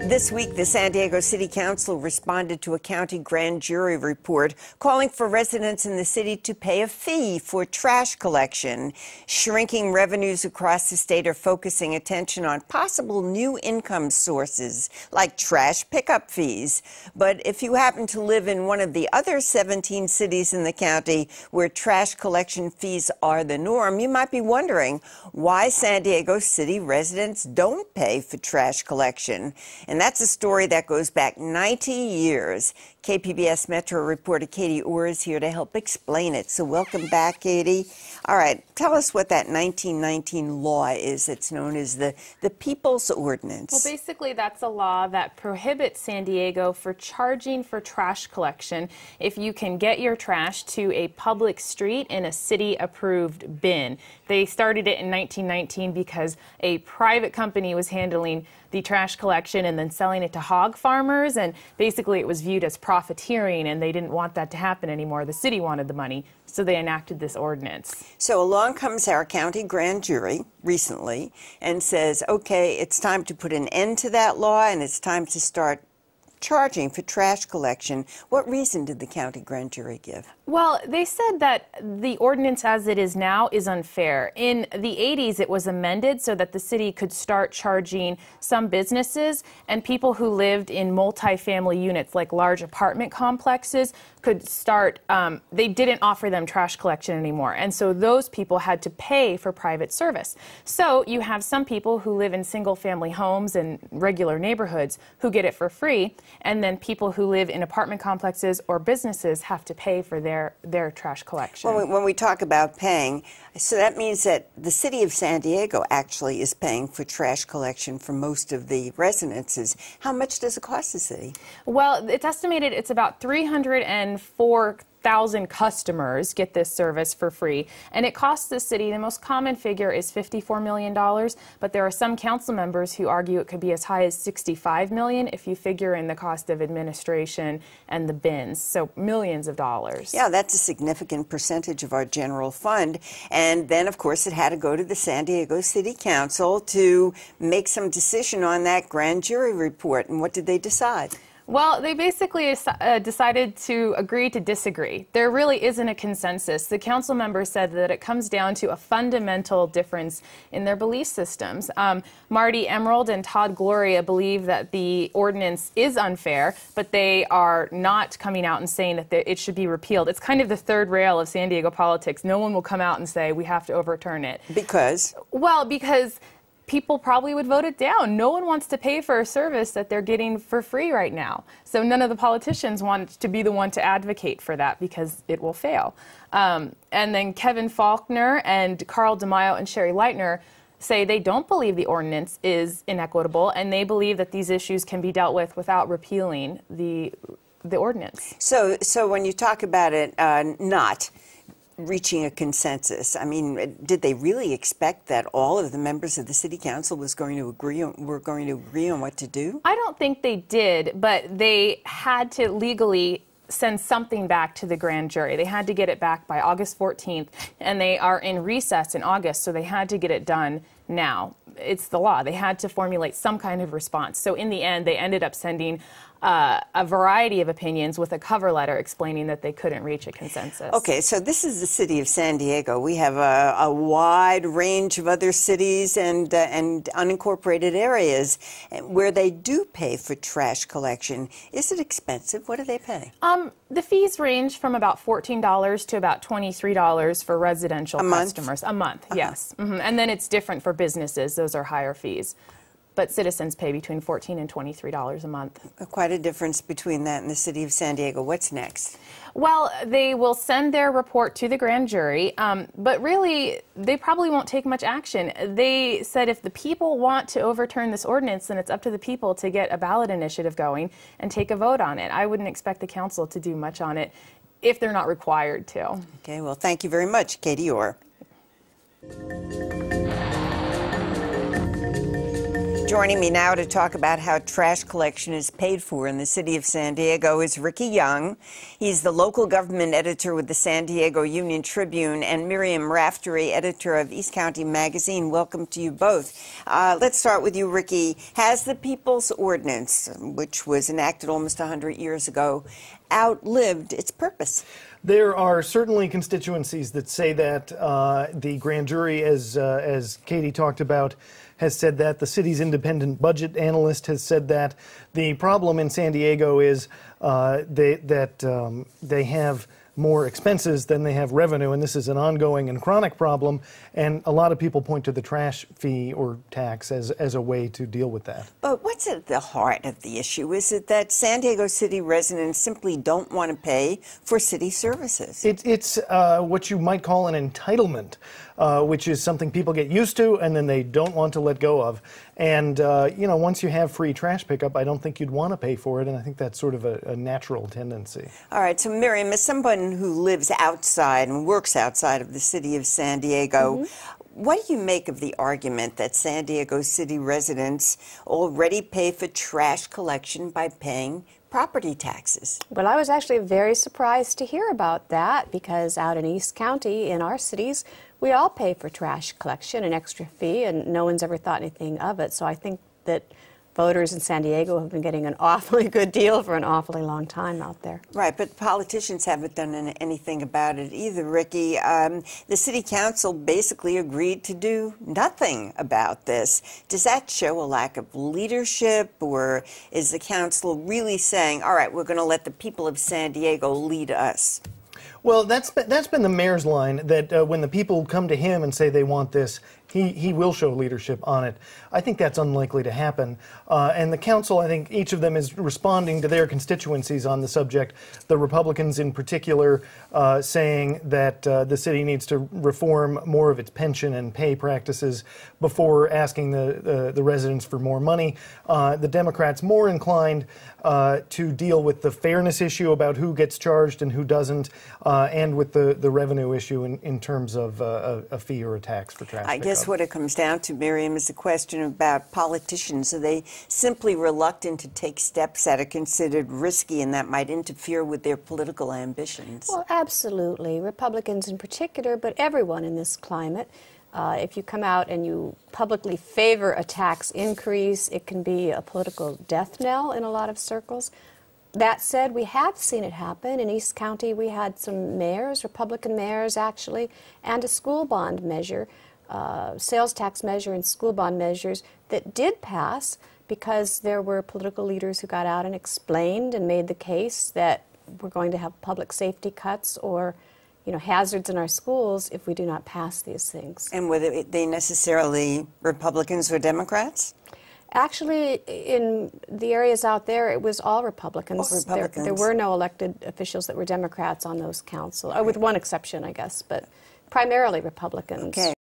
This week, the San Diego City Council responded to a county grand jury report calling for residents in the city to pay a fee for trash collection. Shrinking revenues across the state are focusing attention on possible new income sources, like trash pickup fees. But if you happen to live in one of the other 17 cities in the county where trash collection fees are the norm, you might be wondering why San Diego City residents don't pay for trash collection. And that's a story that goes back 90 years. KPBS Metro reporter Katie Orr is here to help explain it. So welcome back, Katie. All right, tell us what that 1919 law is. It's known as the People's Ordinance. Well, basically, that's a law that prohibits San Diego for charging for trash collection if you can get your trash to a public street in a city-approved bin. They started it in 1919 because a private company was handling the trash collection and then selling it to hog farmers, and basically it was viewed as profiteering, and they didn't want that to happen anymore. The city wanted the money, so they enacted this ordinance. So along comes our county grand jury recently and says, okay, it's time to put an end to that law and it's time to start charging for trash collection. What reason did the county grand jury give? Well, they said that the ordinance as it is now is unfair. In the 80s, it was amended so that the city could start charging some businesses, and people who lived in multifamily units like large apartment complexes could start, they didn't offer them trash collection anymore. And so those people had to pay for private service. So you have some people who live in single family homes and regular neighborhoods who get it for free. And then people who live in apartment complexes or businesses have to pay for their trash collection. When we talk about paying, so that means that the city of San Diego actually is paying for trash collection for most of the residences. How much does it cost the city? Well, it's estimated it's about 304,000 customers get this service for free, and it costs the city, the most common figure is $54 million, but there are some council members who argue it could be as high as $65 million if you figure in the cost of administration and the bins, so millions of dollars. Yeah, that's a significant percentage of our general fund, and then of course it had to go to the San Diego City Council to make some decision on that grand jury report, and what did they decide? Well, they basically decided to agree to disagree. There really isn't a consensus. The council members said that it comes down to a fundamental difference in their belief systems. Marty Emerald and Todd Gloria believe that the ordinance is unfair, but they are not coming out and saying that it should be repealed. It's kind of the third rail of San Diego politics. No one will come out and say we have to overturn it. Because? Well, because people probably would vote it down. No one wants to pay for a service that they're getting for free right now. So none of the politicians want to be the one to advocate for that because it will fail. And then Kevin Faulkner and Carl DeMaio and Sherry Leitner say they don't believe the ordinance is inequitable, and they believe that these issues can be dealt with without repealing the ordinance. So when you talk about it not reaching a consensus, I mean, did they really expect that all of the members of the city council were going to agree on what to do? I don't think they did, but they had to legally send something back to the grand jury. They had to get it back by August 14th, and they are in recess in August, so they had to get it done now. It's the law. They had to formulate some kind of response. So in the end, they ended up sending a variety of opinions with a cover letter explaining that they couldn't reach a consensus. Okay, so this is the city of San Diego. We have a wide range of other cities and unincorporated areas where they do pay for trash collection. Is it expensive? What do they pay? The fees range from about $14 to about $23 for residential customers. A month, yes. And then it's different for businesses. Those are higher fees. But citizens pay between $14 and $23 a month. Quite a difference between that and the city of San Diego. What's next? Well, they will send their report to the grand jury, but really, they probably won't take much action. They said if the people want to overturn this ordinance, then it's up to the people to get a ballot initiative going and take a vote on it. I wouldn't expect the council to do much on it if they're not required to. Okay, well, thank you very much, Katie Orr. Joining me now to talk about how trash collection is paid for in the city of San Diego is Ricky Young. He's the local government editor with the San Diego Union Tribune, and Miriam Raftery, editor of East County Magazine. Welcome to you both. Let's start with you, Ricky. Has the People's Ordinance, which was enacted almost 100 years ago, outlived its purpose? There are certainly constituencies that say that. The grand jury, as Katie talked about, has said that. The city's independent budget analyst has said that. The problem in San Diego is they have more expenses than they have revenue, and this is an ongoing and chronic problem, and a lot of people point to the trash fee or tax as a way to deal with that. But what's at the heart of the issue? Is it that San Diego City residents simply don't want to pay for city services? It's what you might call an entitlement, which is something people get used to and then they don't want to let go of. And, once you have free trash pickup, I don't think you'd want to pay for it, and I think that's sort of a natural tendency. All right, so Miriam, as someone who lives outside and works outside of the city of San Diego, what do you make of the argument that San Diego City residents already pay for trash collection by paying property taxes? Well, I was actually very surprised to hear about that, because out in East County, in our cities, we all pay for trash collection, an extra fee, and no one's ever thought anything of it. So I think that voters in San Diego have been getting an awfully good deal for an awfully long time out there. Right, but politicians haven't done anything about it either, Ricky. The city council basically agreed to do nothing about this. Does that show a lack of leadership, or is the council really saying, all right, we're going to let the people of San Diego lead us? Well, that's been the mayor's line, that when the people come to him and say they want this, he will show leadership on it. I think that's unlikely to happen. And the council, I think each of them is responding to their constituencies on the subject. The Republicans in particular saying that the city needs to reform more of its pension and pay practices before asking the residents for more money. The Democrats more inclined to deal with the fairness issue about who gets charged and who doesn't, and with the revenue issue in terms of a fee or a tax for trash I pickup. guess what it comes down to, Miriam, is a question about politicians. Are they simply reluctant to take steps that are considered risky and that might interfere with their political ambitions? Well, absolutely. Republicans in particular, but everyone in this climate. If you come out and you publicly favor a tax increase, it can be a political death knell in a lot of circles. That said, we have seen it happen. In East County, we had some mayors, Republican mayors actually, and a school bond measure, sales tax measure and school bond measures that did pass because there were political leaders who got out and explained and made the case that we're going to have public safety cuts or hazards in our schools if we do not pass these things. And were they necessarily Republicans or Democrats? Actually, in the areas out there, it was all Republicans. All Republicans. There were no elected officials that were Democrats on those councils, with one exception, I guess, but primarily Republicans. Okay.